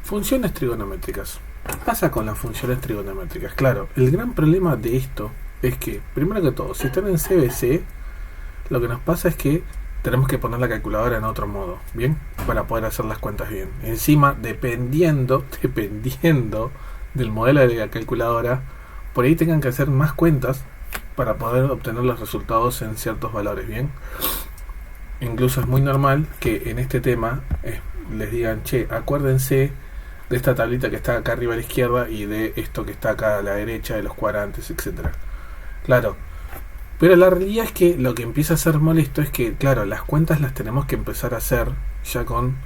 Funciones trigonométricas. ¿Qué pasa con las funciones trigonométricas? Claro, el gran problema de esto es que, primero que todo, si están en CBC, lo que nos pasa es que tenemos que poner la calculadora en otro modo, ¿bien? Para poder hacer las cuentas bien. Encima, dependiendo del modelo de la calculadora, por ahí tengan que hacer más cuentas para poder obtener los resultados en ciertos valores, ¿bien? Incluso es muy normal que en este tema les digan, che, acuérdense de esta tablita que está acá arriba a la izquierda y de esto que está acá a la derecha, de los cuadrantes, etcétera. Claro, pero la realidad es que lo que empieza a ser molesto es que, claro, las cuentas las tenemos que empezar a hacer ya con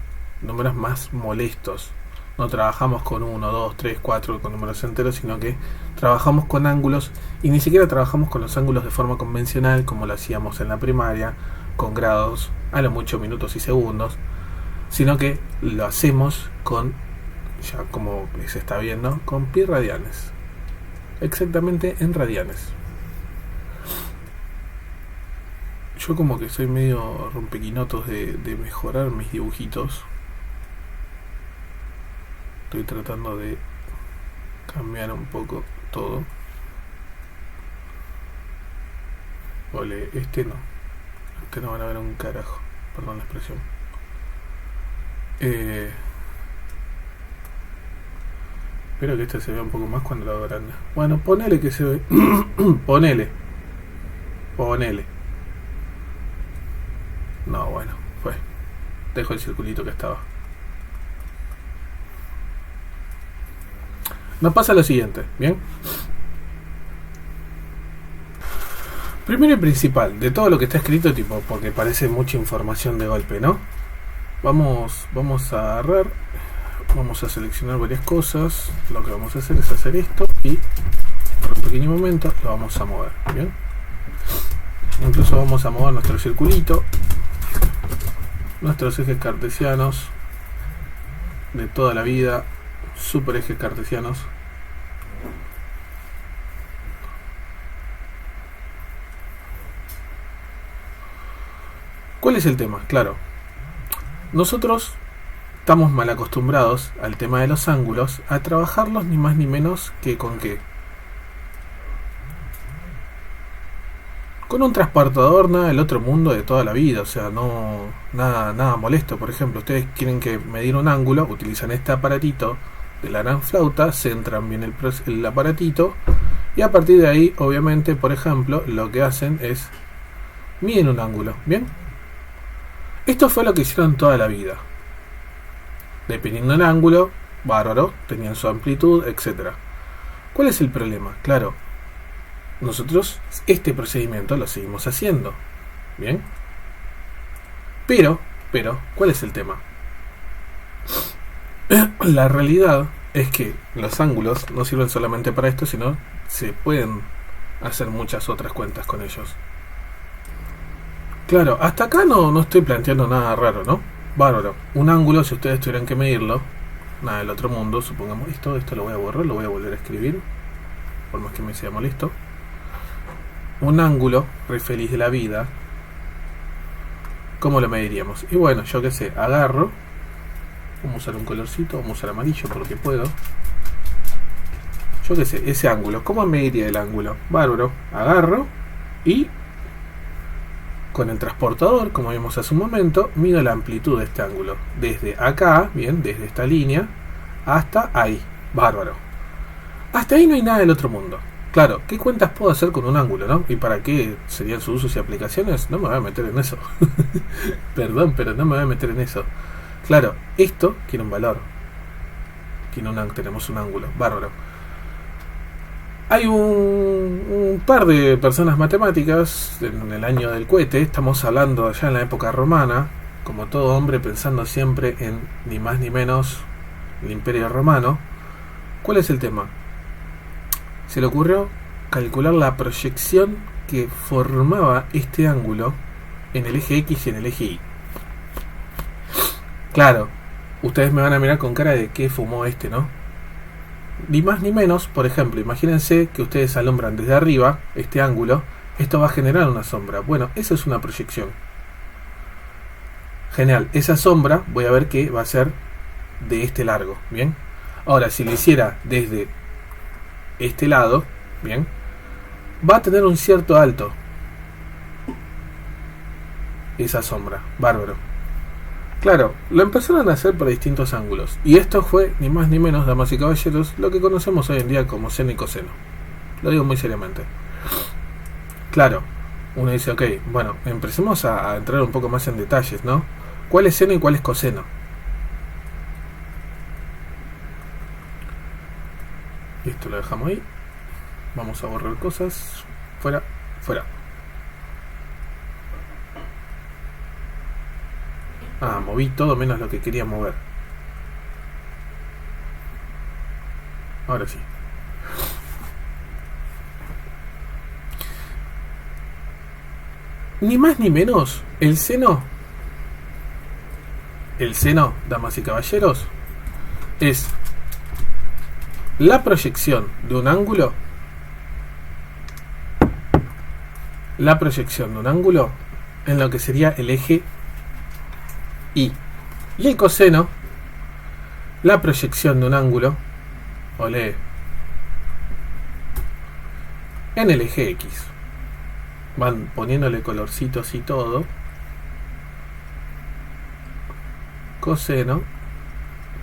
números más molestos. No trabajamos con 1, 2, 3, 4 con números enteros, sino que trabajamos con ángulos y ni siquiera trabajamos con los ángulos de forma convencional como lo hacíamos en la primaria, con grados, a lo mucho minutos y segundos, sino que lo hacemos con, ya como se está viendo, con pi radianes, exactamente en radianes. Yo como que soy medio rompequinotos de mejorar mis dibujitos. Estoy tratando de cambiar un poco todo. Ole, este no van a ver un carajo, perdón la expresión. Espero que este se vea un poco más cuando lo hago grande. Bueno, ponele que se ve. ponele. No, bueno, fue. Dejo el circulito que estaba. Nos pasa lo siguiente, ¿bien? Primero y principal, de todo lo que está escrito, tipo, porque parece mucha información de golpe, ¿no? Vamos a agarrar, vamos a seleccionar varias cosas. Lo que vamos a hacer es hacer esto y por un pequeño momento lo vamos a mover, ¿bien? Incluso vamos a mover nuestro circulito, nuestros ejes cartesianos de toda la vida, super ejes cartesianos. ¿Cuál es el tema? Claro, nosotros estamos mal acostumbrados al tema de los ángulos, a trabajarlos ni más ni menos que con ¿qué? Con un transportador, nada del otro mundo de toda la vida, o sea, no nada molesto. Por ejemplo, ustedes quieren que medir un ángulo, utilizan este aparatito de la gran flauta, centran bien el aparatito y a partir de ahí, obviamente, por ejemplo, lo que hacen es miden un ángulo, ¿bien? Esto fue lo que hicieron toda la vida. Dependiendo del ángulo, bárbaro, tenían su amplitud, etc. ¿Cuál es el problema? Claro, nosotros este procedimiento lo seguimos haciendo, ¿bien? Pero, ¿cuál es el tema? La realidad es que los ángulos no sirven solamente para esto, sino se pueden hacer muchas otras cuentas con ellos. Claro, hasta acá no estoy planteando nada raro, ¿no? Bárbaro. Un ángulo, si ustedes tuvieran que medirlo, nada del otro mundo, supongamos esto lo voy a borrar, lo voy a volver a escribir, por más que me sea molesto. Un ángulo, re feliz de la vida, ¿cómo lo mediríamos? Y bueno, yo qué sé, agarro, vamos a usar un colorcito, vamos a usar amarillo porque puedo. Yo qué sé, ese ángulo, ¿cómo mediría el ángulo? Bárbaro, agarro y con el transportador, como vimos hace un momento, mido la amplitud de este ángulo. Desde acá, bien, desde esta línea, hasta ahí. Bárbaro. Hasta ahí no hay nada del otro mundo. Claro, ¿qué cuentas puedo hacer con un ángulo, no? ¿Y para qué serían sus usos y aplicaciones? No me voy a meter en eso. Perdón, pero no me voy a meter en eso. Claro, esto tiene un valor. Tenemos un ángulo. Bárbaro. Hay un par de personas matemáticas en el año del cohete, estamos hablando allá en la época romana, como todo hombre pensando siempre en ni más ni menos el Imperio Romano. ¿Cuál es el tema? Se le ocurrió calcular la proyección que formaba este ángulo en el eje X y en el eje Y. Claro, ustedes me van a mirar con cara de qué fumó este, ¿no? Ni más ni menos, por ejemplo, imagínense que ustedes alumbran desde arriba este ángulo, esto va a generar una sombra. Bueno, eso es una proyección. Genial, esa sombra voy a ver que va a ser de este largo, ¿bien? Ahora, si lo hiciera desde este lado, ¿bien? Va a tener un cierto alto esa sombra, bárbaro. Claro, lo empezaron a hacer por distintos ángulos, y esto fue, ni más ni menos, damas y caballeros, lo que conocemos hoy en día como seno y coseno. Lo digo muy seriamente. Claro, uno dice, ok, bueno, empecemos a entrar un poco más en detalles, ¿no? ¿Cuál es seno y cuál es coseno? Esto lo dejamos ahí. Vamos a borrar cosas. Fuera, fuera. Ah, moví todo menos lo que quería mover. Ahora sí. Ni más ni menos, el seno, damas y caballeros, es la proyección de un ángulo, en lo que sería el eje Y. Y el coseno, la proyección de un ángulo, olé, en el eje X. Van poniéndole colorcitos y todo. Coseno,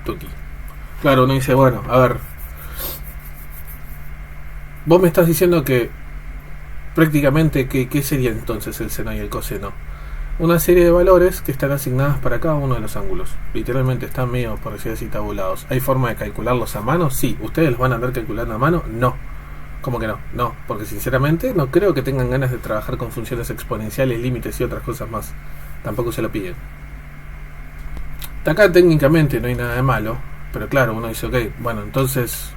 tuki. Claro, uno dice, bueno, a ver, vos me estás diciendo que prácticamente, ¿qué sería entonces el seno y el coseno? Una serie de valores que están asignadas para cada uno de los ángulos. Literalmente están medio, por decir así, tabulados. ¿Hay forma de calcularlos a mano? Sí. ¿Ustedes los van a andar calculando a mano? No. ¿Cómo que no? No, porque sinceramente no creo que tengan ganas de trabajar con funciones exponenciales, límites y otras cosas más. Tampoco se lo piden. Acá técnicamente no hay nada de malo, pero claro, uno dice, ok, bueno, entonces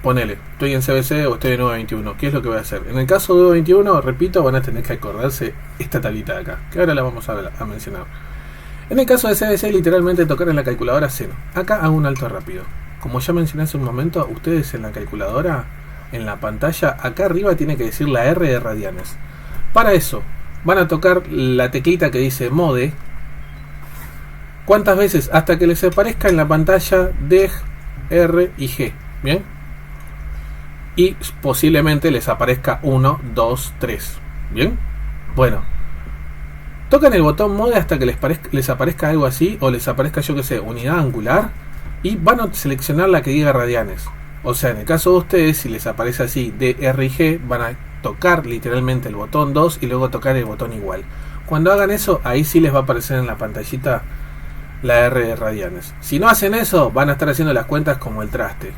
ponele, estoy en CBC o estoy en 921, ¿qué es lo que voy a hacer? En el caso de 921, repito, van a tener que acordarse esta tablita de acá, que ahora la vamos a mencionar. En el caso de CBC, literalmente tocar en la calculadora seno. Acá hago un alto rápido. Como ya mencioné hace un momento, ustedes en la calculadora, en la pantalla, acá arriba tiene que decir la R de radianes. Para eso, van a tocar la teclita que dice mode. ¿Cuántas veces? Hasta que les aparezca en la pantalla D, R y G. ¿Bien? Y posiblemente les aparezca 1, 2, 3. ¿Bien? Bueno. Tocan el botón mode hasta que les aparezca algo así, o les aparezca, yo que sé, unidad angular, y van a seleccionar la que diga radianes. O sea, en el caso de ustedes, si les aparece así D, R y G, van a tocar literalmente el botón 2 y luego tocar el botón igual. Cuando hagan eso, ahí sí les va a aparecer en la pantallita la R de radianes. Si no hacen eso, van a estar haciendo las cuentas como el traste.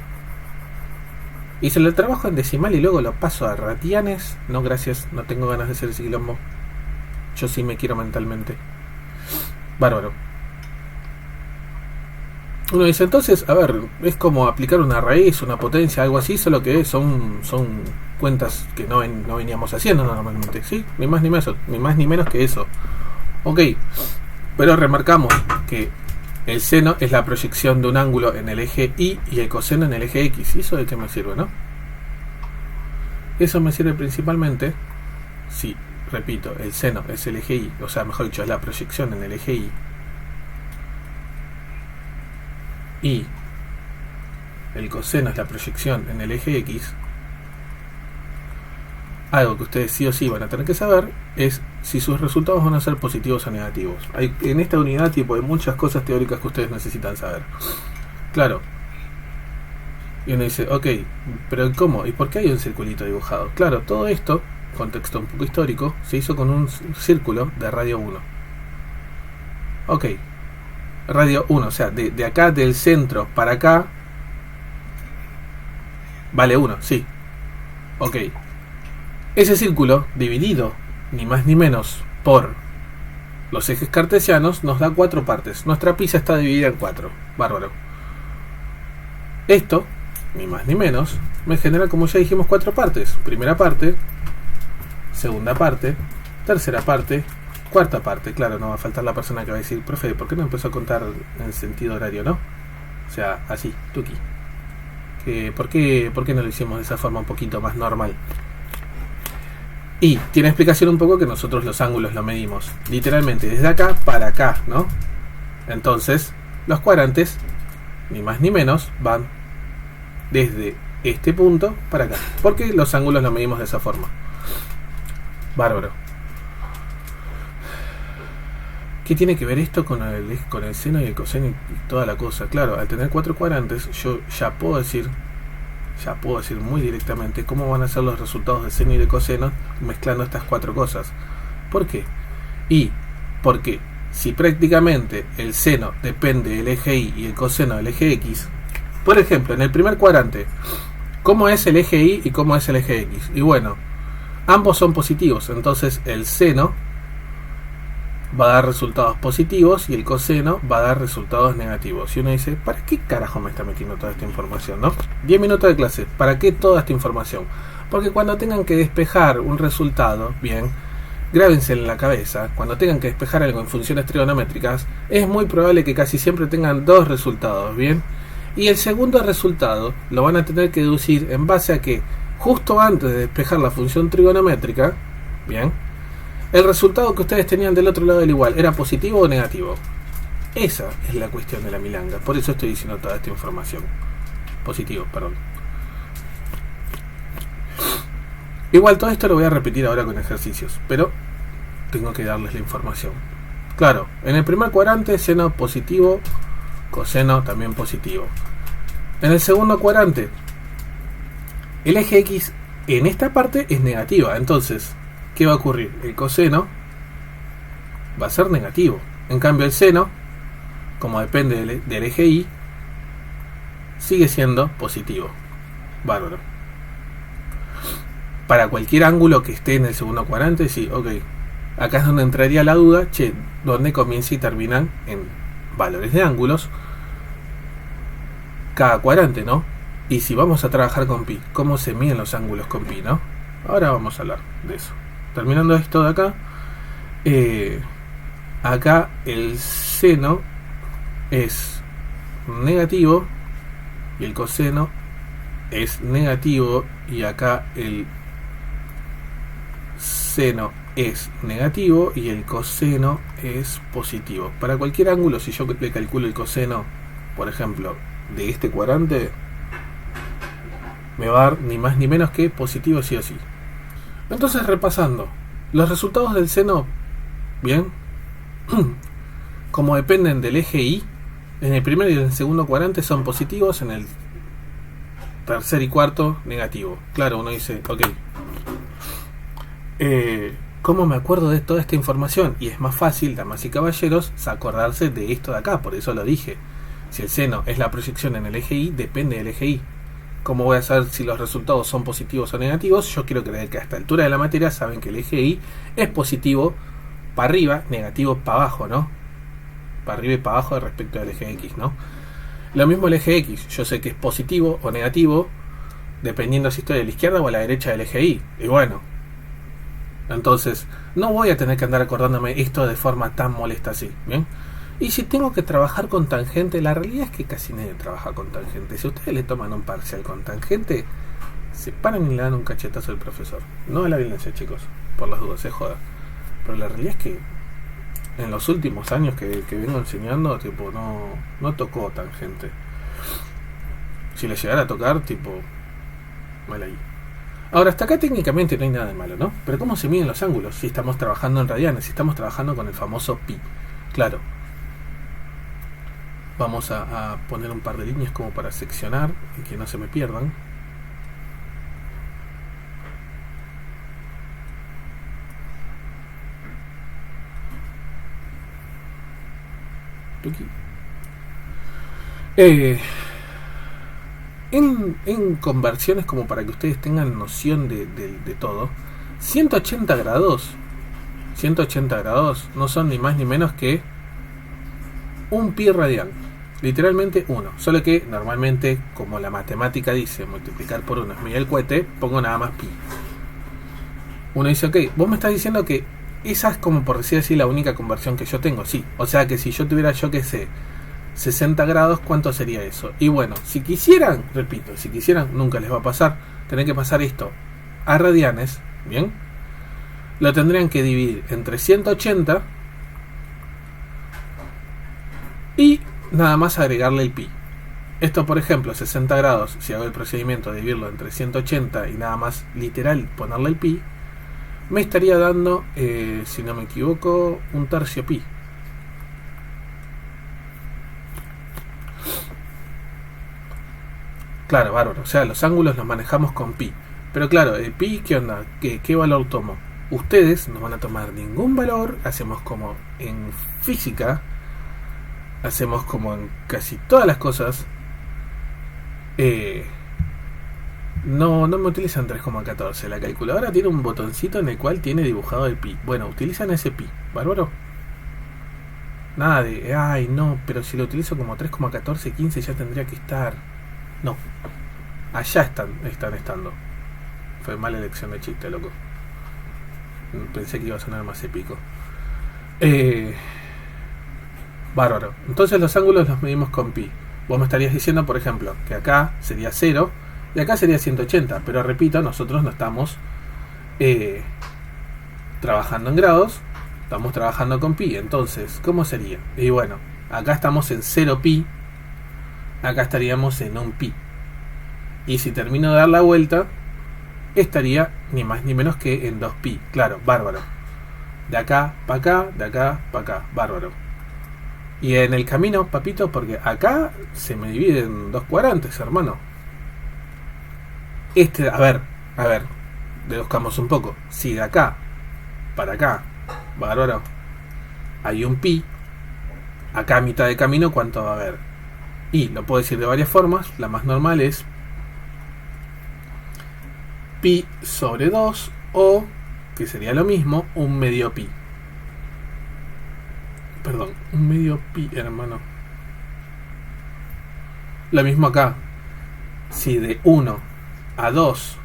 Y se lo trabajo en decimal y luego lo paso a radianes. No, gracias, no tengo ganas de hacer ese quilombo. Yo sí me quiero mentalmente. Bárbaro. Uno dice, entonces, a ver, es como aplicar una raíz, una potencia, algo así, solo que son cuentas que no veníamos haciendo normalmente, ¿sí? Ni más ni menos que eso. Ok, pero remarcamos que el seno es la proyección de un ángulo en el eje Y y el coseno en el eje X. ¿Y eso de qué me sirve, no? Eso me sirve principalmente, sí, repito, el seno es el eje Y, o sea, mejor dicho, es la proyección en el eje Y. Y el coseno es la proyección en el eje X. Algo que ustedes sí o sí van a tener que saber es si sus resultados van a ser positivos o negativos. En esta unidad tipo hay muchas cosas teóricas que ustedes necesitan saber. Claro. Y uno dice, ok, pero ¿cómo? ¿Y por qué hay un circulito dibujado? Claro, todo esto, contexto un poco histórico, se hizo con un círculo de radio 1. Ok. Radio 1, o sea, de acá del centro para acá vale 1, sí. Ok. Ese círculo dividido, ni más ni menos, por los ejes cartesianos, nos da 4 partes. Nuestra pizza está dividida en 4. Bárbaro. Esto, ni más ni menos, me genera, como ya dijimos, 4 partes. Primera parte, segunda parte, tercera parte, cuarta parte. Claro, no va a faltar la persona que va a decir, profe, ¿por qué no empezó a contar en sentido horario, no? O sea, así, tuki. ¿Por qué no lo hicimos de esa forma un poquito más normal? Y tiene explicación un poco que nosotros los ángulos lo medimos literalmente desde acá para acá, ¿no? Entonces, Los cuadrantes, ni más ni menos, van desde este punto para acá, porque los ángulos los medimos de esa forma. Bárbaro. ¿Qué tiene que ver esto con el seno y el coseno y toda la cosa? Claro, al tener 4 cuadrantes, yo ya puedo decir muy directamente cómo van a ser los resultados de seno y de coseno mezclando estas 4 cosas. ¿Por qué? Porque si prácticamente el seno depende del eje Y y el coseno del eje X, por ejemplo, en el primer cuadrante, ¿cómo es el eje Y y cómo es el eje X? Y bueno, ambos son positivos, entonces el seno va a dar resultados positivos y el coseno va a dar resultados negativos. Y uno dice, ¿para qué carajo me está metiendo toda esta información, no? 10 minutos de clase, ¿para qué toda esta información? Porque cuando tengan que despejar un resultado, bien, grábense en la cabeza, cuando tengan que despejar algo en funciones trigonométricas, es muy probable que casi siempre tengan 2 resultados, bien. Y el segundo resultado lo van a tener que deducir en base a que justo antes de despejar la función trigonométrica, bien, el resultado que ustedes tenían del otro lado del igual, ¿era positivo o negativo? Esa es la cuestión de la milanga. Por eso estoy diciendo toda esta información. Positivo, perdón. Igual todo esto lo voy a repetir ahora con ejercicios, pero tengo que darles la información. Claro, en el primer cuadrante, seno positivo, coseno también positivo. En el segundo cuadrante, el eje X en esta parte es negativa, entonces ¿qué va a ocurrir? El coseno va a ser negativo. En cambio el seno, como depende del eje Y, sigue siendo positivo. Bárbaro. Para cualquier ángulo que esté en el segundo cuadrante, sí, ok. Acá es donde entraría la duda, ¿dónde comienza y terminan en valores de ángulos cada cuadrante, ¿no? Y si vamos a trabajar con pi, ¿cómo se miden los ángulos con pi, no? Ahora vamos a hablar de eso. Terminando esto de acá, acá el seno es negativo y el coseno es negativo, y acá el seno es negativo y el coseno es positivo. Para cualquier ángulo, si yo le calculo el coseno, por ejemplo, de este cuadrante, me va a dar ni más ni menos que positivo sí o sí. Entonces, repasando, los resultados del seno, bien, como dependen del eje Y, en el primer y en el segundo cuadrante son positivos, en el tercer y cuarto negativo. Claro, uno dice, ok, ¿cómo me acuerdo de toda esta información? Y es más fácil, damas y caballeros, acordarse de esto de acá, por eso lo dije. Si el seno es la proyección en el eje Y, depende del eje Y. ¿Cómo voy a saber si los resultados son positivos o negativos? Yo quiero creer que a esta altura de la materia saben que el eje Y es positivo para arriba, negativo para abajo, ¿no? Para arriba y para abajo respecto al eje X, ¿no? Lo mismo el eje X, yo sé que es positivo o negativo dependiendo si estoy a la izquierda o a la derecha del eje Y. Y bueno, entonces no voy a tener que andar acordándome esto de forma tan molesta así, ¿bien? Y si tengo que trabajar con tangente, la realidad es que casi nadie trabaja con tangente. Si ustedes le toman un parcial con tangente, se paran y le dan un cachetazo al profesor. No a la violencia, chicos, por las dudas, se joda. Pero la realidad es que en los últimos años que vengo enseñando, tipo, no tocó tangente. Si le llegara a tocar, tipo, mal ahí. Ahora, hasta acá técnicamente no hay nada de malo, ¿no? Pero ¿cómo se miden los ángulos? Si estamos trabajando en radianes, si estamos trabajando con el famoso pi. Claro. Vamos a poner un par de líneas como para seccionar y que no se me pierdan. En conversiones, como para que ustedes tengan noción de todo, 180 grados no son ni más ni menos que un pi radian, literalmente 1, solo que normalmente, como la matemática dice multiplicar por 1 es medir el cohete, pongo nada más pi. Uno dice, ok, vos me estás diciendo que esa es, como por decir así, la única conversión que yo tengo. Sí, o sea que si yo tuviera, yo que sé, 60 grados, ¿cuánto sería eso? Y bueno, si quisieran, repito, si quisieran, nunca les va a pasar, tener que pasar esto a radianes, ¿bien? Lo tendrían que dividir entre 180 y nada más agregarle el pi. Esto, por ejemplo, 60 grados, si hago el procedimiento de dividirlo entre 180 y nada más literal ponerle el pi, me estaría dando, si no me equivoco, un tercio pi. Claro, bárbaro. O sea, los ángulos los manejamos con pi. Pero claro, el pi, ¿qué onda? ¿Qué valor tomo? Ustedes no van a tomar ningún valor. Hacemos como en física, hacemos como en casi todas las cosas. No me utilizan 3,14. La calculadora tiene un botoncito en el cual tiene dibujado el pi. Bueno, utilizan ese pi, bárbaro. Nada de, ay no, pero si lo utilizo como 3,1415 ya tendría que estar. No, allá están estando. Fue mala elección de chiste, loco. Pensé que iba a sonar más épico. Bárbaro. Entonces los ángulos los medimos con pi. Vos me estarías diciendo, por ejemplo, que acá sería 0 y acá sería 180. Pero repito, nosotros no estamos trabajando en grados, estamos trabajando con pi. Entonces, ¿cómo sería? Y bueno, acá estamos en 0 pi, acá estaríamos en 1 pi. Y si termino de dar la vuelta, estaría ni más ni menos que en 2 pi. Claro, bárbaro. De acá para acá, de acá para acá, bárbaro. Y en el camino, papito, porque acá se me divide en 2 cuadrantes, hermano. A ver, deduzcamos un poco. Si de acá para acá, bárbaro, hay 1 pi, acá a mitad de camino, ¿cuánto va a haber? Y lo puedo decir de varias formas. La más normal es pi sobre 2 o, que sería lo mismo, un medio pi. Perdón, un medio pi, hermano. Lo mismo acá. Si de 1 a 2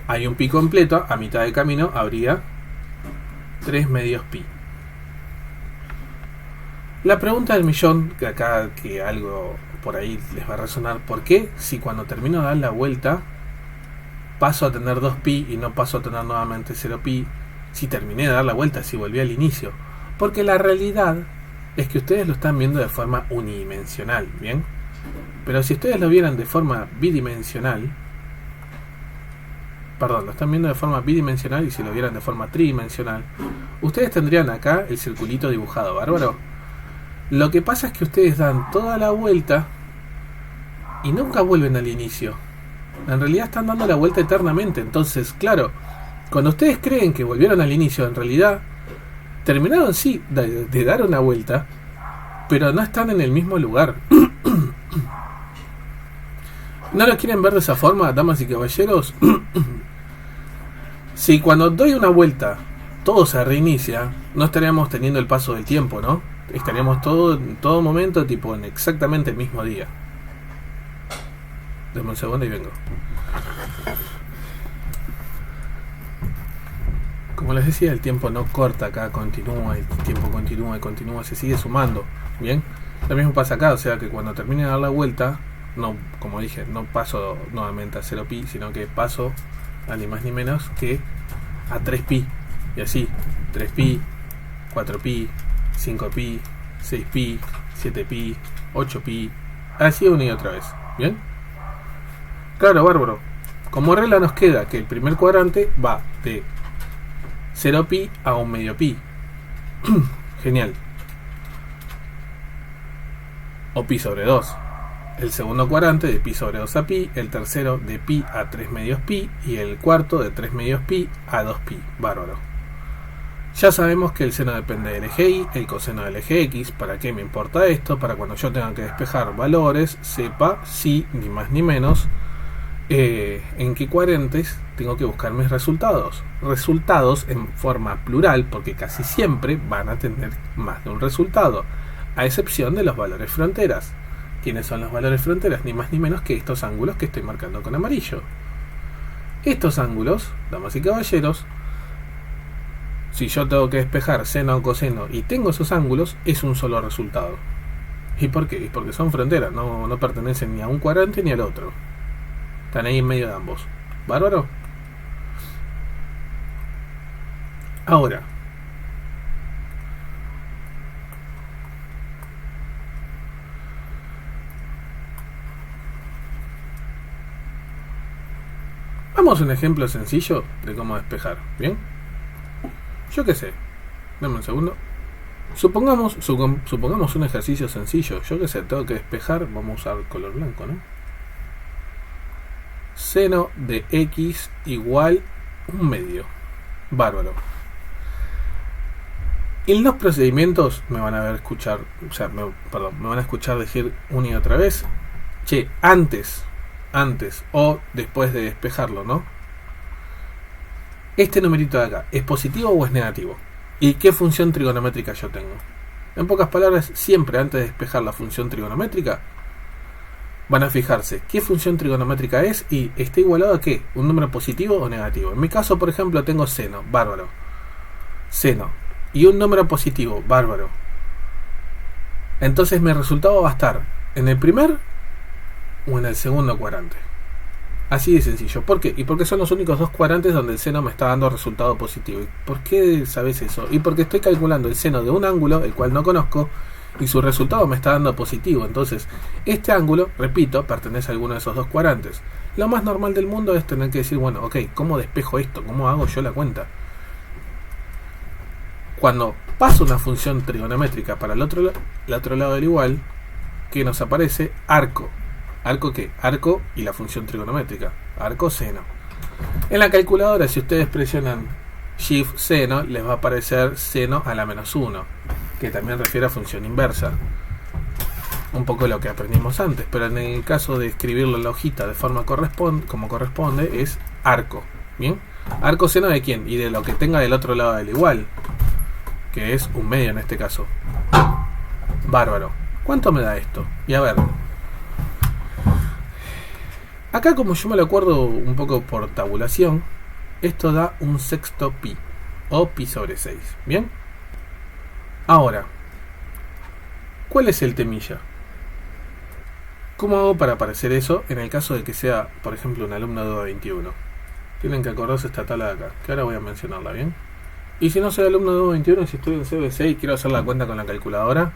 hay un pi completo, a mitad de camino habría 3 medios pi. La pregunta del millón, que acá que algo por ahí les va a resonar: ¿por qué si cuando termino de dar la vuelta paso a tener 2 pi y no paso a tener nuevamente 0 pi? Si terminé de dar la vuelta, si volví al inicio. Porque la realidad es que ustedes lo están viendo de forma unidimensional, ¿bien? Pero si ustedes lo vieran de forma bidimensional, lo están viendo de forma bidimensional, y si lo vieran de forma tridimensional, ustedes tendrían acá el circulito dibujado, bárbaro. Lo que pasa es que ustedes dan toda la vuelta y nunca vuelven al inicio. En realidad están dando la vuelta eternamente. Entonces, claro, cuando ustedes creen que volvieron al inicio, en realidad terminaron sí de dar una vuelta, pero no están en el mismo lugar. ¿No lo quieren ver de esa forma, damas y caballeros? Si cuando doy una vuelta todo se reinicia, no estaríamos teniendo el paso del tiempo, ¿no? Estaríamos en todo momento tipo en exactamente el mismo día. Dame un segundo y vengo. Como les decía, el tiempo no corta acá, continúa, el tiempo continúa y continúa, se sigue sumando. Bien, lo mismo pasa acá, o sea que cuando termine de dar la vuelta, no, como dije, no paso nuevamente a 0 pi, sino que paso a ni más ni menos que a 3 pi. Y así, 3 pi, 4 pi, 5 pi, 6 pi, 7 pi, 8 pi, así una y otra vez. Bien, claro, bárbaro. Como regla nos queda que el primer cuadrante va de 0 pi a un medio pi. Genial. O pi sobre 2. El segundo cuadrante de pi sobre 2 a pi. El tercero de pi a 3 medios pi. Y el cuarto de 3 medios pi a 2 pi. Bárbaro. Ya sabemos que el seno depende del eje y, el coseno del eje x. ¿Para qué me importa esto? Para cuando yo tenga que despejar valores, sepa si, ni más ni menos, en qué cuadrantes tengo que buscar mis resultados. Resultados en forma plural, porque casi siempre van a tener más de un resultado, a excepción de los valores fronteras. ¿Quiénes son los valores fronteras? Ni más ni menos que estos ángulos que estoy marcando con amarillo. Estos ángulos, damas y caballeros, si yo tengo que despejar seno o coseno y tengo esos ángulos, es un solo resultado. ¿Y por qué? Porque son fronteras, no pertenecen ni a un cuadrante ni al otro. Están ahí en medio de ambos. ¿Bárbaro? Ahora, Vamos a un ejemplo sencillo de cómo despejar. ¿Bien? Yo qué sé. Dame un segundo. Supongamos un ejercicio sencillo. Yo qué sé, tengo que despejar. Vamos a usar color blanco, ¿no? Seno de x igual 1/2. Bárbaro. En los procedimientos me van a ver escuchar, me van a escuchar decir una y otra vez, che, antes o después de despejarlo, ¿no? Este numerito de acá, ¿es positivo o es negativo? ¿Y qué función trigonométrica yo tengo? En pocas palabras, siempre antes de despejar la función trigonométrica, van a fijarse qué función trigonométrica es y está igualado a qué, un número positivo o negativo. En mi caso, por ejemplo, tengo seno, bárbaro. Seno. Y un número positivo, bárbaro. Entonces mi resultado va a estar en el primer o en el segundo cuadrante. Así de sencillo. ¿Por qué? Y porque son los únicos dos cuadrantes donde el seno me está dando resultado positivo. ¿Y por qué sabes eso? Y porque estoy calculando el seno de un ángulo, el cual no conozco, y su resultado me está dando positivo. Entonces, este ángulo, repito, pertenece a alguno de esos dos cuadrantes. Lo más normal del mundo es tener que decir, bueno, ok, ¿cómo despejo esto? ¿Cómo hago yo la cuenta? Cuando paso una función trigonométrica para el otro lado del igual, ¿qué nos aparece? Arco. ¿Arco qué? Arco y la función trigonométrica. Arco seno. En la calculadora, si ustedes presionan Shift seno, les va a aparecer seno a la menos 1, que también refiere a función inversa. Un poco lo que aprendimos antes, pero en el caso de escribirlo en la hojita de forma como corresponde, es arco. ¿Bien? Arco seno de quién? Y de lo que tenga del otro lado del igual, que es 1/2 en este caso. Bárbaro. ¿Cuánto me da esto? Y a ver. Acá, como yo me lo acuerdo un poco por tabulación, esto da 1/6 pi, o pi sobre 6. ¿Bien? Ahora, ¿cuál es el temilla? ¿Cómo hago para aparecer eso en el caso de que sea, por ejemplo, un alumno de 21? Tienen que acordarse esta tabla de acá, que ahora voy a mencionarla, ¿bien? Y si no soy alumno de 21, si estoy en CBC y quiero hacer la cuenta con la calculadora,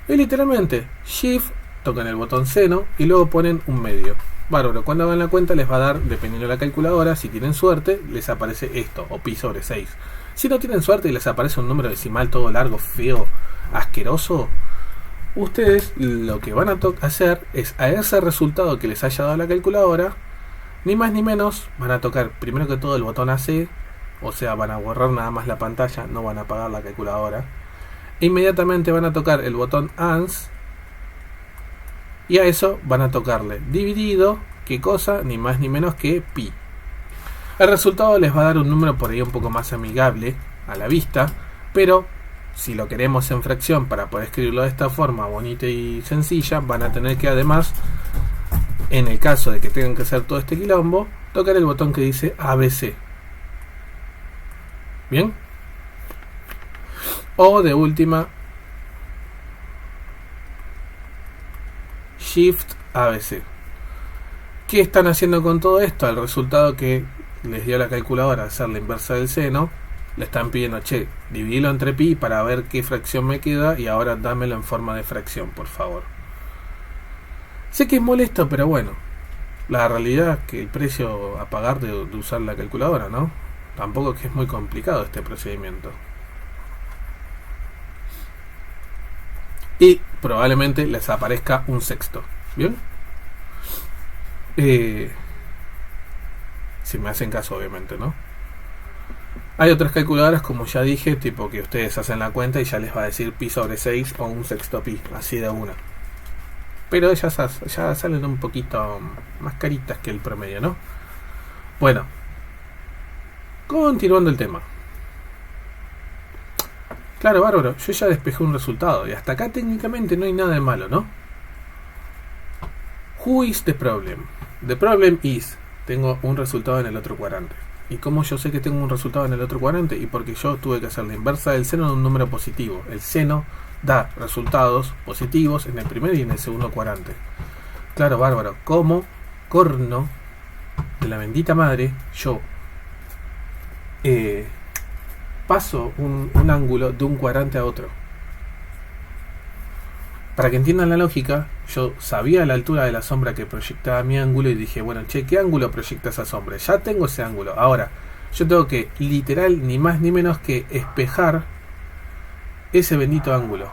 es literalmente Shift, tocan el botón seno y luego ponen 1/2. Bárbaro, cuando hagan la cuenta les va a dar, dependiendo de la calculadora, si tienen suerte, les aparece esto, o pi sobre 6. Si no tienen suerte y les aparece un número decimal todo largo, feo, asqueroso, ustedes lo que van a hacer es a ese resultado que les haya dado la calculadora, ni más ni menos, van a tocar primero que todo el botón AC, o sea, van a borrar nada más la pantalla, no van a apagar la calculadora. Inmediatamente van a tocar el botón ANS y a eso van a tocarle dividido, ¿qué cosa? Ni más ni menos que pi. El resultado les va a dar un número por ahí un poco más amigable a la vista, pero si lo queremos en fracción para poder escribirlo de esta forma bonita y sencilla, van a tener que además, en el caso de que tengan que hacer todo este quilombo, tocar el botón que dice ABC. ¿Bien? O de última, Shift ABC. ¿Qué están haciendo con todo esto? El resultado que les dio la calculadora, hacer la inversa del seno, le están pidiendo, che, dividilo entre pi para ver qué fracción me queda y ahora dámelo en forma de fracción, por favor. Sé que es molesto, pero bueno, la realidad es que el precio a pagar de usar la calculadora, ¿no? Tampoco es que es muy complicado este procedimiento. Y probablemente les aparezca 1/6. ¿Bien? Si me hacen caso, obviamente, ¿no? Hay otras calculadoras, como ya dije, tipo que ustedes hacen la cuenta y ya les va a decir pi sobre 6 o 1/6 pi, así de una. Pero ellas ya salen un poquito más caritas que el promedio, ¿no? Bueno, continuando el tema. Claro, bárbaro, yo ya despejé un resultado y hasta acá técnicamente no hay nada de malo, ¿no? Who is the problem? The problem is, tengo un resultado en el otro cuadrante. ¿Y cómo yo sé que tengo un resultado en el otro cuadrante? Y porque yo tuve que hacer la inversa del seno de un número positivo. El seno da resultados positivos en el primer y en el segundo cuadrante. Claro, bárbaro, como corno de la bendita madre, yo paso un ángulo de un cuadrante a otro. Para que entiendan la lógica, yo sabía la altura de la sombra que proyectaba mi ángulo y dije, bueno, che, ¿qué ángulo proyecta esa sombra? Ya tengo ese ángulo. Ahora, yo tengo que, literal, ni más ni menos que espejar ese bendito ángulo.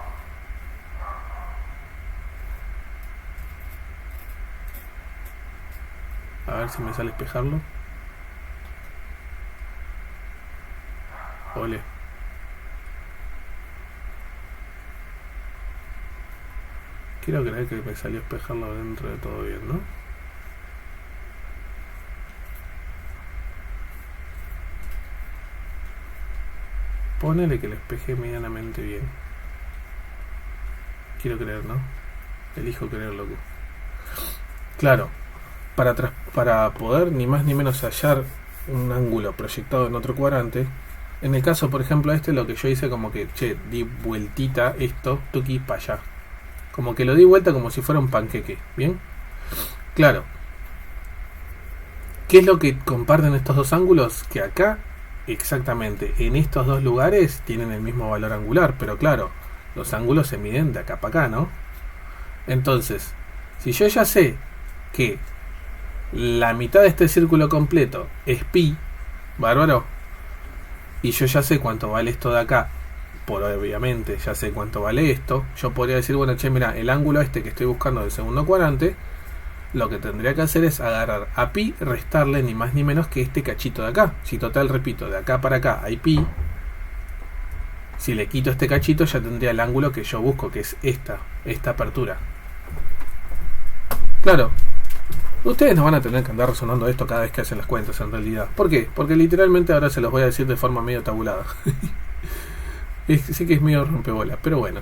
A ver si me sale espejarlo. Ole. Quiero creer que me salió espejarlo dentro de todo bien, ¿no? Ponele que lo espejé medianamente bien. Quiero creer, ¿no? Elijo creer, loco. Claro, para poder ni más ni menos hallar un ángulo proyectado en otro cuadrante, en el caso, por ejemplo, lo que yo hice como que, che, di vueltita esto, tuki, para allá. Como que lo di vuelta como si fuera un panqueque, ¿bien? Claro. ¿Qué es lo que comparten estos dos ángulos? Que acá, exactamente, en estos dos lugares tienen el mismo valor angular, pero claro, los ángulos se miden de acá para acá, ¿no? Entonces, si yo ya sé que la mitad de este círculo completo es pi, bárbaro, y yo ya sé cuánto vale esto de acá, por obviamente ya sé cuánto vale esto, yo podría decir, bueno, che, mira, el ángulo que estoy buscando del segundo cuadrante, lo que tendría que hacer es agarrar a pi, restarle ni más ni menos que este cachito de acá. Si total, repito, de acá para acá hay pi, si le quito este cachito ya tendría el ángulo que yo busco, que es esta apertura. Claro, ustedes no van a tener que andar resonando esto cada vez que hacen las cuentas en realidad. ¿Por qué? Porque literalmente ahora se los voy a decir de forma medio tabulada. Sí que es medio rompebola, pero bueno.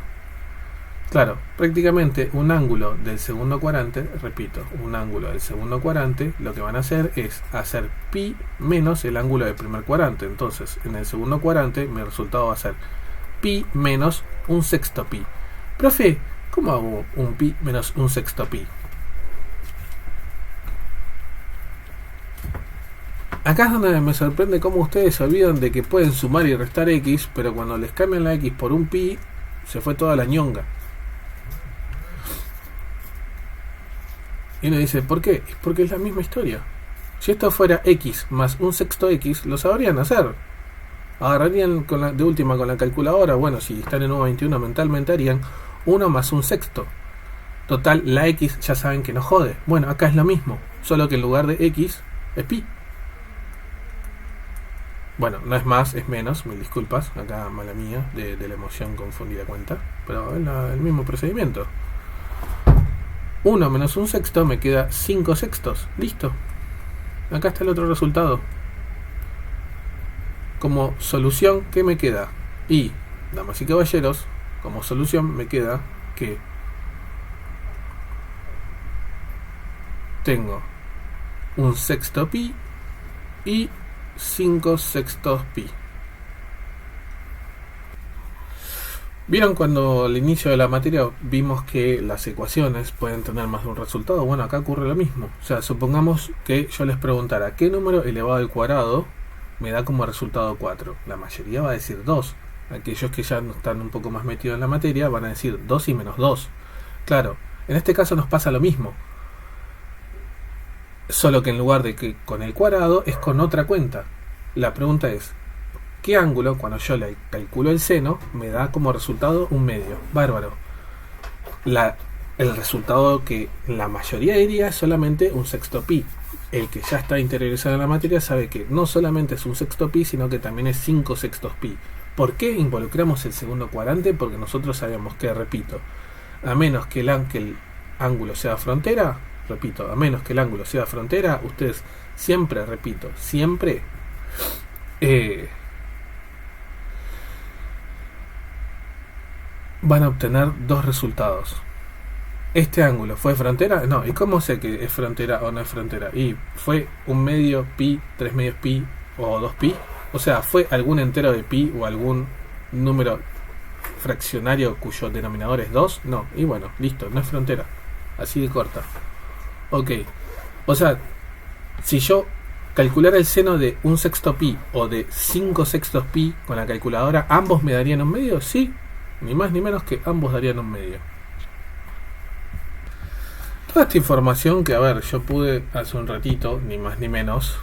Claro, prácticamente un ángulo del segundo cuadrante, repito, un ángulo del segundo cuadrante, lo que van a hacer es hacer pi menos el ángulo del primer cuadrante. Entonces, en el segundo cuadrante, mi resultado va a ser pi menos un sexto pi. Profe, ¿cómo hago un pi menos un sexto pi? Acá es donde me sorprende cómo ustedes se olvidan de que pueden sumar y restar x, pero cuando les cambian la x por un pi, se fue toda la ñonga. Y uno dice, ¿por qué? Es porque es la misma historia. Si esto fuera x más un sexto x, lo sabrían hacer. Agarrarían de última con la calculadora, bueno, si están en 1.21 mentalmente harían 1 más un sexto. Total, la x ya saben que no jode. Bueno, acá es lo mismo, solo que en lugar de x es pi. Bueno, no es más, es menos, mil disculpas, acá mala mía, de la emoción confundí la cuenta, pero es el mismo procedimiento. 1 menos un sexto me queda 5 sextos, listo. Acá está el otro resultado. Como solución, ¿qué me queda? Y, damas y caballeros, como solución me queda que tengo un sexto pi y 5 sextos pi. ¿Vieron cuando al inicio de la materia vimos que las ecuaciones pueden tener más de un resultado? Bueno, acá ocurre lo mismo. O sea, supongamos que yo les preguntara ¿qué número elevado al cuadrado me da como resultado 4? La mayoría va a decir 2. Aquellos que ya están un poco más metidos en la materia van a decir 2 y menos 2. Claro, en este caso nos pasa lo mismo. Solo que en lugar de que con el cuadrado es con otra cuenta. La pregunta es, ¿qué ángulo, cuando yo le calculo el seno, me da como resultado un medio? Bárbaro. El resultado que la mayoría diría es solamente un sexto pi. El que ya está interiorizado en la materia sabe que no solamente es un sexto pi, sino que también es 5 sextos pi. ¿Por qué involucramos el segundo cuadrante? Porque nosotros sabemos que, repito, a menos que el ángulo sea frontera, repito, a menos que el ángulo sea frontera, ustedes siempre, repito, siempre van a obtener dos resultados. ¿Este ángulo fue frontera? No. ¿Y cómo sé que es frontera o no es frontera? Y fue un medio pi, 3 medios pi o 2 pi. O sea, ¿fue algún entero de pi o algún número fraccionario cuyo denominador es 2? No. Y bueno, listo, no es frontera. Así de corta. Ok. O sea, si yo calculara el seno de un sexto pi o de 5 sextos pi con la calculadora, ¿ambos me darían un medio? Sí. Ni más ni menos que ambos darían un medio. toda esta información que, a ver, yo pude hace un ratito, ni más ni menos,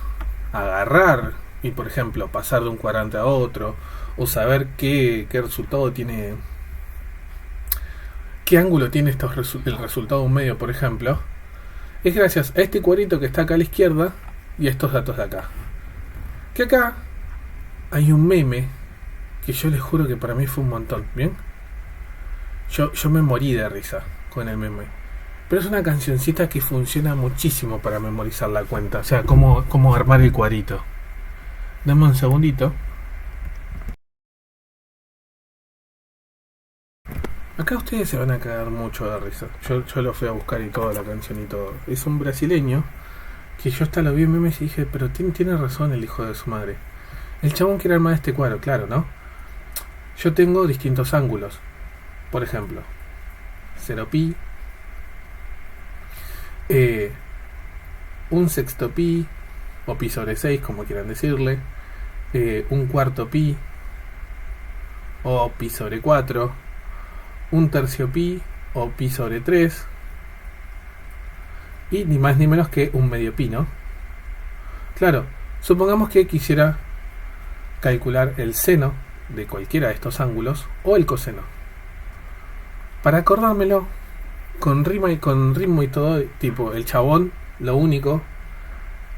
agarrar y, por ejemplo, pasar de un cuadrante a otro, o saber qué resultado tiene, qué ángulo tiene el resultado de un medio, por ejemplo, es gracias a este cuadrito que está acá a la izquierda y a estos datos de acá. Que acá hay un meme que yo les juro que para mí fue un montón, ¿bien? Yo me morí de risa con el meme. Pero es una cancioncita que funciona muchísimo para memorizar la cuenta. O sea, cómo armar el cuadrito. Dame un segundito. Acá ustedes se van a cagar mucho de risa. Yo lo fui a buscar y toda la canción y todo. Es un brasileño que yo hasta lo vi en memes y dije, pero tiene razón el hijo de su madre. El chabón quiere armar este cuadro, claro, ¿no? Yo tengo distintos ángulos. Por ejemplo, 0 pi, un sexto pi, o pi sobre 6, como quieran decirle, un cuarto pi, o pi sobre 4, un tercio pi, o pi sobre 3, y ni más ni menos que un medio pi, ¿no? Claro, supongamos que quisiera calcular el seno de cualquiera de estos ángulos, o el coseno. Para acordármelo, con ritmo y todo, tipo, el chabón, lo único,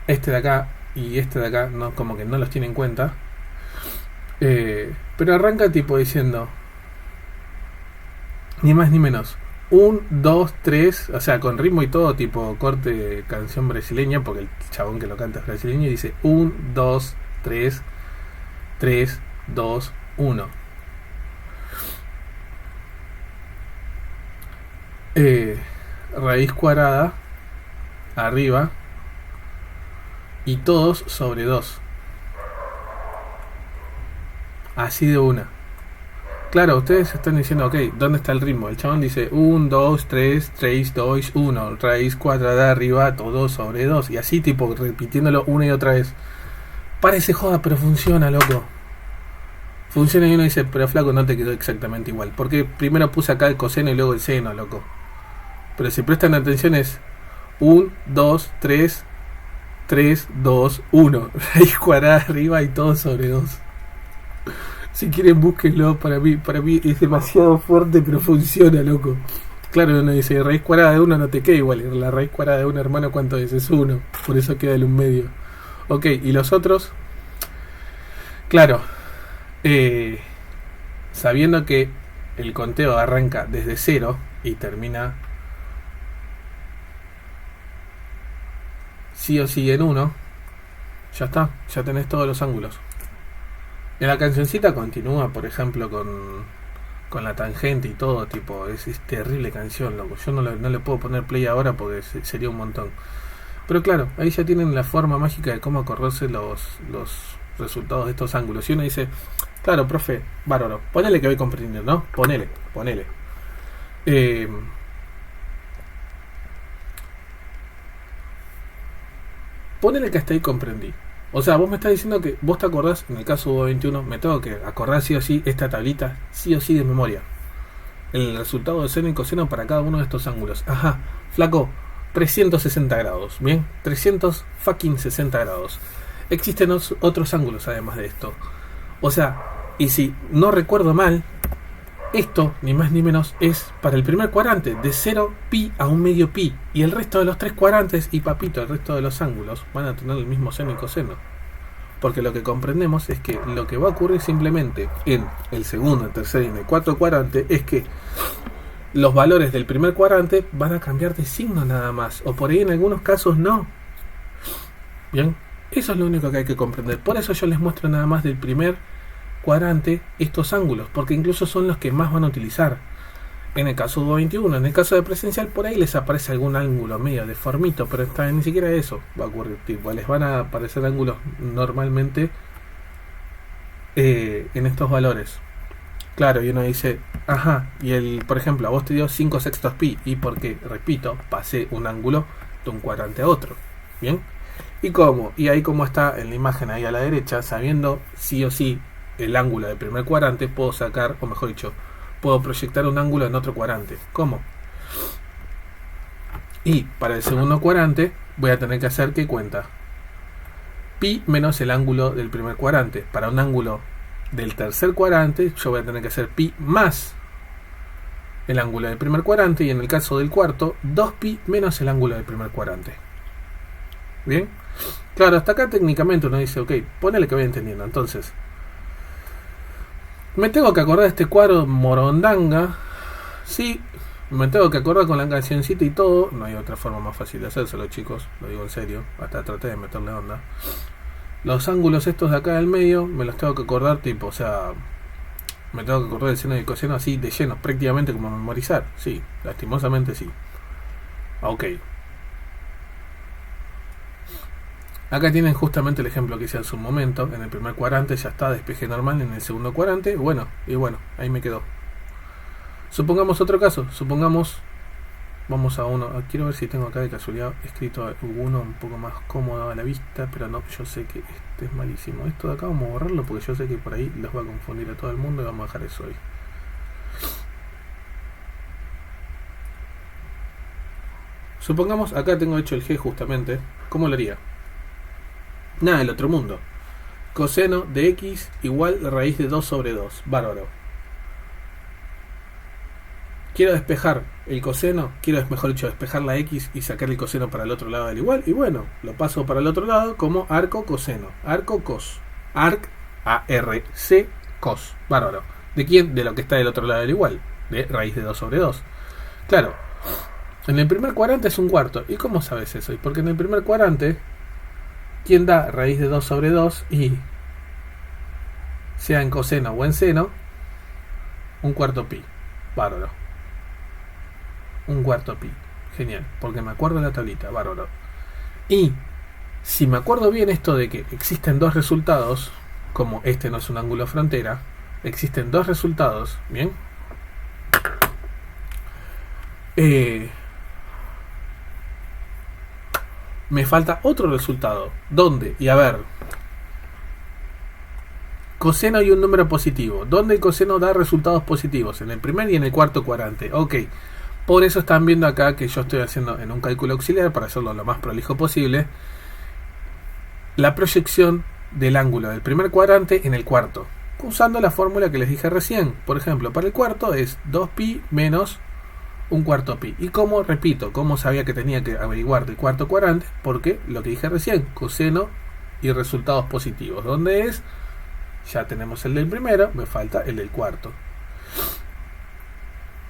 este de acá y este de acá, no, como que no los tiene en cuenta, pero arranca tipo diciendo, ni más ni menos, 1, 2, 3, o sea, con ritmo y todo, tipo corte canción brasileña, porque el chabón que lo canta es brasileño, y dice 1, 2, 3, 3, 2, 1. Raíz cuadrada arriba y todos sobre 2. Así de una. Claro, ustedes están diciendo, ok, ¿dónde está el ritmo? El chabón dice 1, 2, 3, 3, 2, 1. Raíz cuadrada arriba, todo sobre 2. Y así tipo repitiéndolo una y otra vez. Parece joda, pero funciona, loco. Funciona y uno dice, pero flaco, no te quedó exactamente igual. Porque primero puse acá el coseno y luego el seno, loco. Pero si prestan atención es 1, 2, 3, 3, 2, 1. Raíz cuadrada arriba y todo sobre 2. Si quieren búsquenlo, para mí es demasiado fuerte, pero funciona, loco. Claro, uno dice, raíz cuadrada de 1 no te queda igual. La raíz cuadrada de 1, hermano, ¿cuánto es? Es 1. Por eso queda el 1 medio. Ok, y los otros, claro, sabiendo que el conteo arranca desde 0 y termina sí o sí en 1, ya está, ya tenés todos los ángulos. En la cancioncita continúa, por ejemplo, con la tangente y todo, tipo, es terrible canción, loco. Yo no le puedo poner play ahora porque sería un montón. Pero claro, ahí ya tienen la forma mágica de cómo acordarse los resultados de estos ángulos. Y uno dice, claro, profe, bárbaro, ponele que voy comprendiendo, ¿no? Ponele. Ponele que hasta ahí comprendí. O sea, vos me estás diciendo que vos te acordás, en el caso 21, me tengo que acordar sí o sí esta tablita, sí o sí de memoria. El resultado de seno y coseno para cada uno de estos ángulos. Ajá, flaco, 360 grados, ¿bien? 360 grados. Existen otros ángulos además de esto. O sea, y si no recuerdo mal, esto, ni más ni menos, es para el primer cuadrante, de 0 pi a un medio pi. Y el resto de los 3 cuadrantes, y papito, el resto de los ángulos, van a tener el mismo seno y coseno. Porque lo que comprendemos es que lo que va a ocurrir simplemente en el segundo, el tercer y en el cuarto cuadrante es que los valores del primer cuadrante van a cambiar de signo nada más. O por ahí en algunos casos no. Bien, eso es lo único que hay que comprender. Por eso yo les muestro nada más del primer cuadrante estos ángulos, porque incluso son los que más van a utilizar en el caso 21. En el caso de presencial, por ahí les aparece algún ángulo medio deformito, pero ni siquiera eso va a ocurrir, tipo, les van a aparecer ángulos normalmente en estos valores. Claro, y uno dice, ajá, y por ejemplo, a vos te dio 5 sextos pi, y porque, repito, pasé un ángulo de un cuadrante a otro, ¿bien? ¿Y cómo? Y ahí como está en la imagen ahí a la derecha, sabiendo sí o sí el ángulo del primer cuadrante, puedo sacar, o mejor dicho, puedo proyectar un ángulo en otro cuadrante. ¿Cómo? Y para el segundo cuadrante voy a tener que hacer ¿qué cuenta? Pi menos el ángulo del primer cuadrante. Para un ángulo del tercer cuadrante yo voy a tener que hacer pi más el ángulo del primer cuadrante, y en el caso del cuarto 2pi menos el ángulo del primer cuadrante. Bien, claro, hasta acá técnicamente uno dice ok, ponele que voy entendiendo. Entonces me tengo que acordar de este cuadro morondanga. Sí, me tengo que acordar con la cancioncita y todo. No hay otra forma más fácil de hacérselo, chicos, lo digo en serio, hasta traté de meterle onda. Los ángulos estos de acá del medio me los tengo que acordar tipo, o sea, me tengo que acordar del seno y el coseno así de lleno, prácticamente como memorizar. Sí, lastimosamente sí. Ok. Acá tienen justamente el ejemplo que hice hace un momento. En el primer cuadrante ya está, despeje normal. En el segundo cuadrante, bueno, ahí me quedó. Supongamos otro caso. Supongamos, vamos a uno. Quiero ver si tengo acá de casualidad escrito uno un poco más cómodo a la vista, pero no, yo sé que este es malísimo. Esto de acá vamos a borrarlo porque yo sé que por ahí los va a confundir a todo el mundo y vamos a dejar eso ahí. Supongamos, acá tengo hecho el G justamente. ¿Cómo lo haría? Nada del otro mundo. Coseno de x igual raíz de 2 sobre 2. Bárbaro. Quiero despejar el coseno, mejor dicho, despejar la x y sacar el coseno para el otro lado del igual. Y bueno, lo paso para el otro lado como arco coseno. Arco cos. Arc, A-R-C, cos. Bárbaro. ¿De quién? De lo que está del otro lado del igual. De raíz de 2 sobre 2. Claro. En el primer cuadrante es un cuarto. ¿Y cómo sabes eso? Porque en el primer cuadrante, ¿quién da raíz de 2 sobre 2? Y sea en coseno o en seno, un cuarto pi. Bárbaro. Un cuarto pi. Genial. Porque me acuerdo de la tablita. Bárbaro. Y si me acuerdo bien esto de que existen dos resultados, como este no es un ángulo frontera, existen dos resultados. Bien. Me falta otro resultado. ¿Dónde? Y a ver. Coseno y un número positivo. ¿Dónde el coseno da resultados positivos? En el primer y en el cuarto cuadrante. Ok. Por eso están viendo acá que yo estoy haciendo en un cálculo auxiliar, para hacerlo lo más prolijo posible, la proyección del ángulo del primer cuadrante en el cuarto. Usando la fórmula que les dije recién. Por ejemplo, para el cuarto es 2pi menos un cuarto pi. Y como, repito, como sabía que tenía que averiguar del cuarto cuadrante, porque lo que dije recién, coseno y resultados positivos. ¿Dónde es? Ya tenemos el del primero, me falta el del cuarto.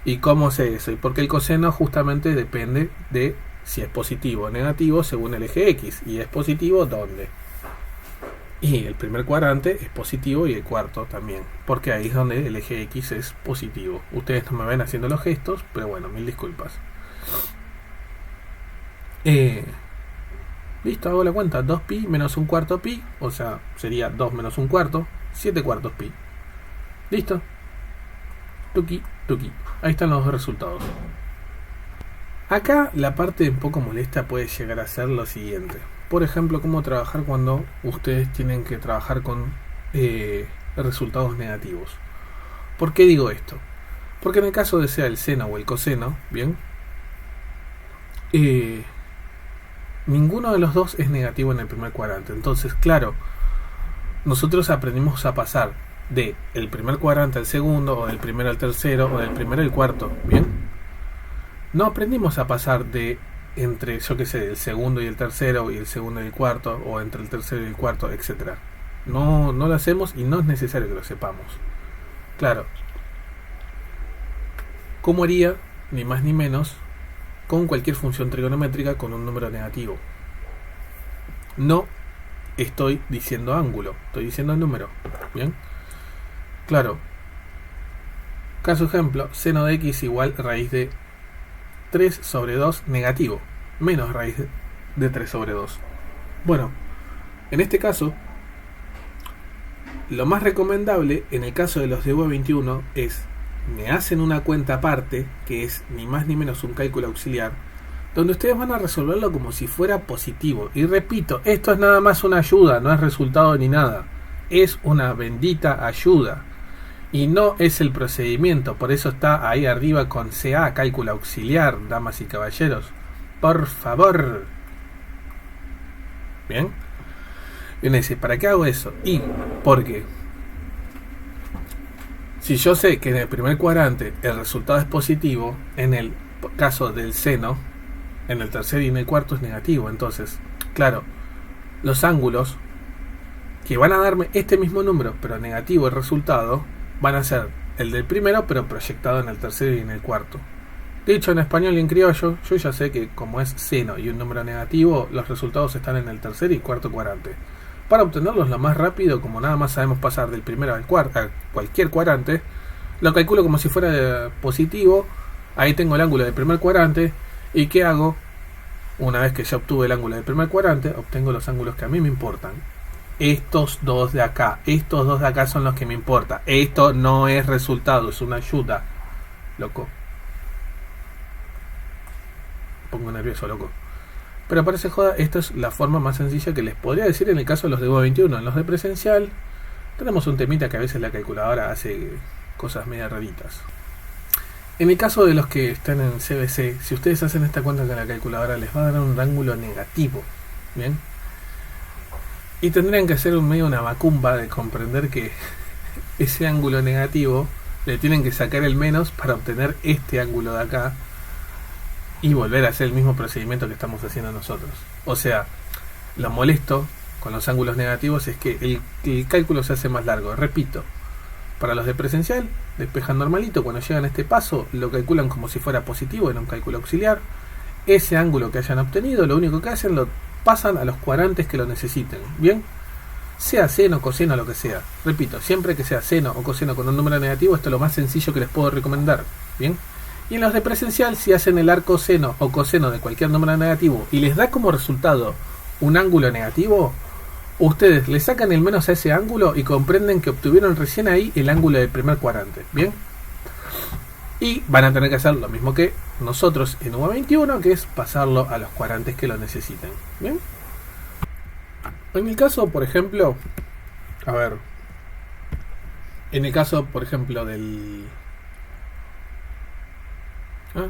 ¿Y cómo sé eso? Y porque el coseno justamente depende de si es positivo o negativo según el eje X. Y es positivo, ¿dónde? Y el primer cuadrante es positivo y el cuarto también, porque ahí es donde el eje X es positivo. Ustedes no me ven haciendo los gestos, pero bueno, mil disculpas. Listo, hago la cuenta. 2pi menos un cuarto pi, o sea, sería 2 menos un cuarto, 7 cuartos pi. Listo. Tuki, tuki. Ahí están los dos resultados. Acá la parte un poco molesta puede llegar a ser lo siguiente. Por ejemplo, cómo trabajar cuando ustedes tienen que trabajar con resultados negativos. ¿Por qué digo esto? Porque en el caso de sea el seno o el coseno, ¿bien? Ninguno de los dos es negativo en el primer cuadrante. Entonces, claro, nosotros aprendimos a pasar de el primer cuadrante al segundo, o del primero al tercero, o del primero al cuarto, ¿bien? No aprendimos a pasar de entre, yo qué sé, el segundo y el tercero, y el segundo y el cuarto, o entre el tercero y el cuarto, etc. No lo hacemos y no es necesario que lo sepamos. Claro. ¿Cómo haría, ni más ni menos, con cualquier función trigonométrica con un número negativo? No estoy diciendo ángulo, estoy diciendo número. ¿Bien? Claro. Caso ejemplo, seno de x igual raíz de 3 sobre 2 negativo, menos raíz de 3 sobre 2. Bueno, en este caso, lo más recomendable en el caso de los de V21 es, me hacen una cuenta aparte, que es ni más ni menos un cálculo auxiliar, donde ustedes van a resolverlo como si fuera positivo. Y repito, esto es nada más una ayuda, no es resultado ni nada. Es una bendita ayuda. Y no es el procedimiento, por eso está ahí arriba con CA, cálculo auxiliar, damas y caballeros. por favor. Bien. Y uno dice, ¿para qué hago eso? Y porque si yo sé que en el primer cuadrante el resultado es positivo, en el caso del seno, en el tercer y en el cuarto es negativo. Entonces, claro, los ángulos que van a darme este mismo número, pero negativo el resultado, van a ser el del primero, pero proyectado en el tercero y en el cuarto. Dicho en español y en criollo, yo ya sé que como es seno y un número negativo, los resultados están en el tercer y cuarto cuadrante. Para obtenerlos lo más rápido, como nada más sabemos pasar del primero al cuarto, a cualquier cuadrante, lo calculo como si fuera positivo. Ahí tengo el ángulo del primer cuadrante. ¿Y qué hago? Una vez que ya obtuve el ángulo del primer cuadrante, obtengo los ángulos que a mí me importan. Estos dos de acá son los que me importan. Esto no es resultado, es una ayuda. Loco. Pongo nervioso, loco. Pero parece joda, esta es la forma más sencilla que les podría decir en el caso de los de UA21. En los de presencial tenemos un temita que a veces la calculadora hace cosas medio raritas. En el caso de los que están en CBC, si ustedes hacen esta cuenta con la calculadora, les va a dar un ángulo negativo. ¿Bien? Y tendrían que hacer una macumba de comprender que ese ángulo negativo le tienen que sacar el menos para obtener este ángulo de acá y volver a hacer el mismo procedimiento que estamos haciendo nosotros. O sea, lo molesto con los ángulos negativos es que el cálculo se hace más largo. Repito, para los de presencial, despejan normalito. Cuando llegan a este paso, lo calculan como si fuera positivo en un cálculo auxiliar. Ese ángulo que hayan obtenido, lo único que hacen, lo pasan a los cuadrantes que lo necesiten. Bien, sea seno, coseno, lo que sea. Repito, siempre que sea seno o coseno con un número negativo, esto es lo más sencillo que les puedo recomendar. Bien. Y en los de presencial, si hacen el arco seno o coseno de cualquier número negativo y les da como resultado un ángulo negativo, ustedes le sacan el menos a ese ángulo y comprenden que obtuvieron recién ahí el ángulo del primer cuadrante. Bien. Y van a tener que hacer lo mismo que nosotros en UA21, que es pasarlo a los cuadrantes que lo necesiten. Bien. En el caso, por ejemplo, en el caso, por ejemplo, del...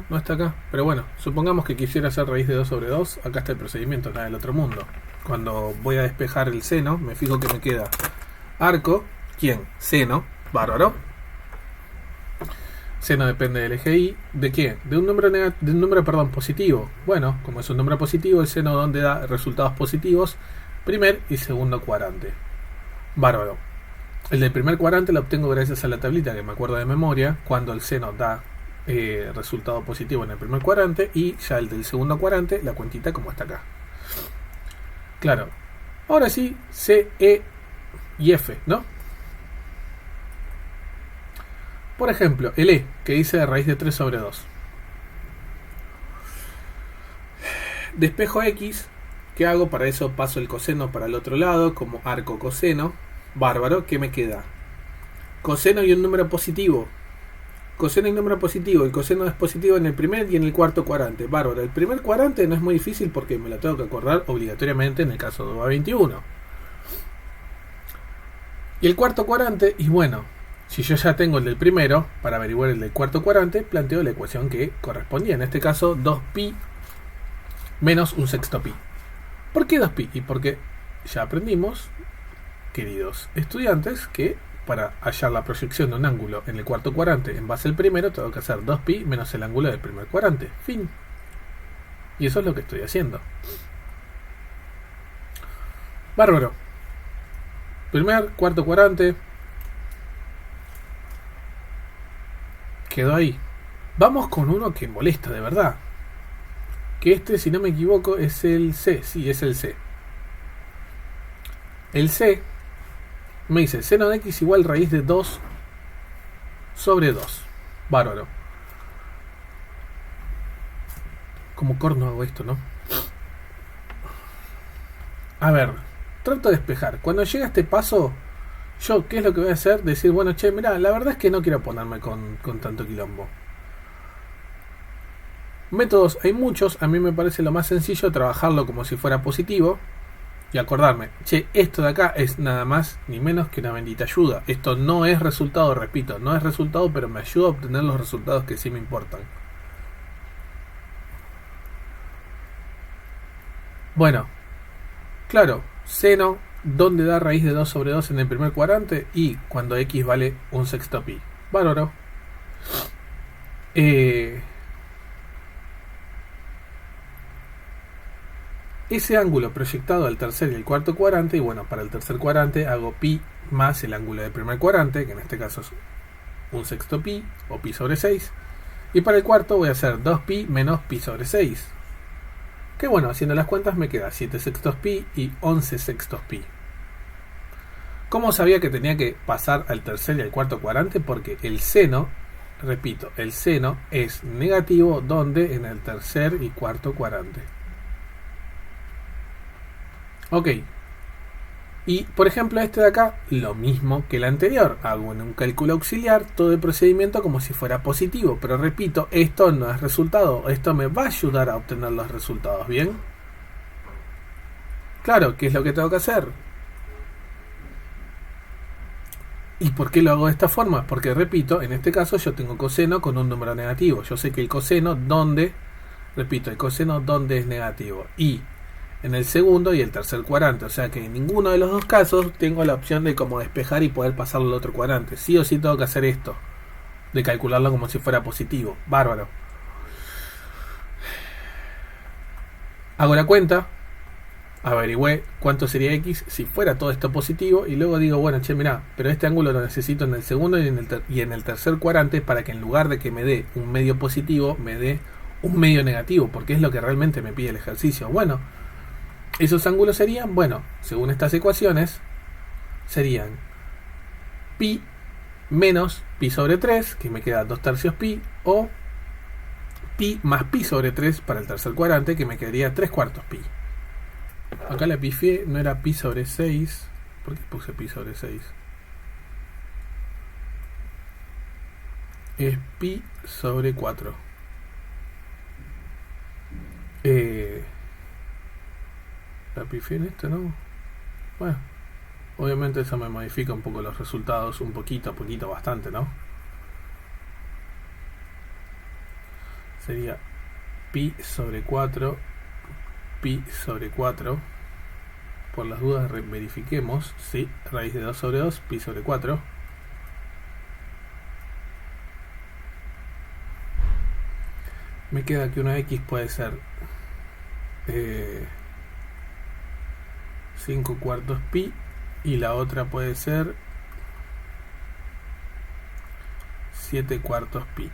no está acá, pero bueno, supongamos que quisiera hacer raíz de 2 sobre 2, acá está el procedimiento, nada del otro mundo. Cuando voy a despejar el seno, me fijo que me queda arco, ¿quién? Seno, bárbaro. Seno depende del eje Y, ¿de qué? De un número positivo. Bueno, como es un número positivo, el seno donde da resultados positivos, primer y segundo cuadrante. Bárbaro. El del primer cuadrante lo obtengo gracias a la tablita que me acuerdo de memoria, cuando el seno da resultado positivo en el primer cuadrante, y ya el del segundo cuadrante, la cuentita como está acá. Claro. Ahora sí, C, E y F, ¿no? Por ejemplo, el E, que dice raíz de 3 sobre 2. Despejo X, ¿qué hago? Para eso paso el coseno para el otro lado, como arco coseno. Bárbaro, ¿qué me queda? Coseno y un número positivo. Coseno y número positivo. El coseno es positivo en el primer y en el cuarto cuadrante. Bárbaro. El primer cuadrante no es muy difícil porque me lo tengo que acordar obligatoriamente en el caso de UA21. Y el cuarto cuadrante, y bueno, si yo ya tengo el del primero, para averiguar el del cuarto cuadrante, planteo la ecuación que correspondía. En este caso, 2pi menos un sexto pi. ¿Por qué 2pi? Y porque ya aprendimos, queridos estudiantes, que para hallar la proyección de un ángulo en el cuarto cuadrante en base al primero, tengo que hacer 2pi menos el ángulo del primer cuadrante. Fin. Y eso es lo que estoy haciendo. Bárbaro. Primer, cuarto cuadrante. Quedó ahí. Vamos con uno que molesta de verdad. Que este, si no me equivoco, es el C. Sí, es el C. El C me dice seno de x igual raíz de 2 sobre 2. Bárbaro. Como corno hago esto, ¿no? A ver, trato de despejar. Cuando llega este paso, yo, ¿qué es lo que voy a hacer? Decir, bueno, che, mirá, la verdad es que no quiero ponerme con tanto quilombo. Métodos hay muchos. A mí me parece lo más sencillo trabajarlo como si fuera positivo y acordarme, che, esto de acá es nada más ni menos que una bendita ayuda. Esto no es resultado, repito, no es resultado, pero me ayuda a obtener los resultados que sí me importan. Bueno, claro, seno, ¿dónde da raíz de 2 sobre 2 en el primer cuadrante? Y cuando x vale un sexto pi. Bárbaro. Ese ángulo proyectado al tercer y el cuarto cuadrante, y bueno, para el tercer cuadrante hago pi más el ángulo del primer cuadrante, que en este caso es un sexto pi, o pi sobre 6. Y para el cuarto voy a hacer 2pi menos pi sobre 6. Que bueno, haciendo las cuentas me queda 7 sextos pi y 11 sextos pi. ¿Cómo sabía que tenía que pasar al tercer y al cuarto cuadrante? Porque el seno, repito, el seno es negativo donde en el tercer y cuarto cuadrante. Ok. Y por ejemplo este de acá, lo mismo que el anterior. Hago en un cálculo auxiliar todo el procedimiento como si fuera positivo. Pero repito, esto no es resultado. Esto me va a ayudar a obtener los resultados, ¿bien? Claro, ¿qué es lo que tengo que hacer? ¿Y por qué lo hago de esta forma? Porque repito, en este caso yo tengo coseno con un número negativo. Yo sé que el coseno donde, repito, el coseno donde es negativo. Y en el segundo y el tercer cuadrante, o sea que en ninguno de los dos casos tengo la opción de como despejar y poder pasarlo al otro cuadrante. Sí o sí tengo que hacer esto, de calcularlo como si fuera positivo. Bárbaro. Hago la cuenta, averigüé cuánto sería x si fuera todo esto positivo y luego digo, bueno, che, mirá, pero este ángulo lo necesito en el segundo y en el tercer cuadrante para que en lugar de que me dé un medio positivo, me dé un medio negativo, porque es lo que realmente me pide el ejercicio. Bueno, esos ángulos serían, bueno, según estas ecuaciones, serían pi menos pi sobre 3, que me queda 2 tercios pi, o pi más pi sobre 3 para el tercer cuadrante, que me quedaría 3 cuartos pi. Acá la pifié, no era pi sobre 6. ¿Por qué puse pi sobre 6? Es pi sobre 4. La pifié en esto, ¿no? Bueno, obviamente eso me modifica un poco los resultados, un poquito, bastante, ¿no? Sería pi sobre 4, pi sobre 4. Por las dudas verifiquemos, sí, raíz de 2 sobre 2, pi sobre 4. Me queda que una x puede ser 5 cuartos pi y la otra puede ser 7 cuartos pi.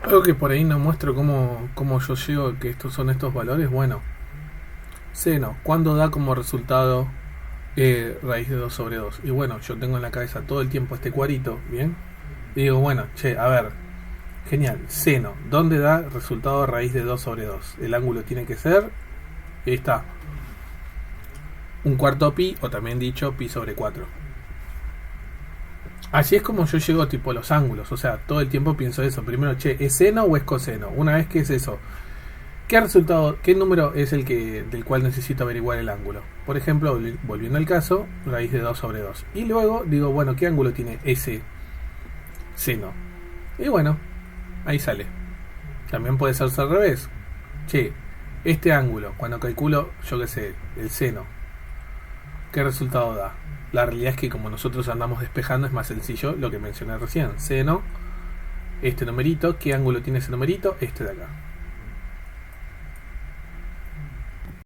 Algo que por ahí no muestro cómo yo llego a que estos son estos valores. Bueno, seno, ¿cuándo da como resultado raíz de 2 sobre 2? Y bueno, yo tengo en la cabeza todo el tiempo este cuadrito, ¿bien? Y digo, bueno, che, a ver, genial, seno, ¿dónde da resultado raíz de 2 sobre 2? El ángulo tiene que ser, ahí está, un cuarto pi, o también dicho pi sobre 4. Así es como yo llego tipo a los ángulos, o sea, todo el tiempo pienso eso. Primero, che, ¿es seno o es coseno? Una vez que es eso, ¿qué resultado, qué número es el que del cual necesito averiguar el ángulo? Por ejemplo, volviendo al caso, raíz de 2 sobre 2. Y luego digo, bueno, ¿qué ángulo tiene ese seno? Y bueno, ahí sale. También puede ser al revés. Che, este ángulo, cuando calculo, yo qué sé, el seno, ¿qué resultado da? La realidad es que como nosotros andamos despejando es más sencillo lo que mencioné recién. Seno, este numerito, ¿qué ángulo tiene ese numerito? Este de acá.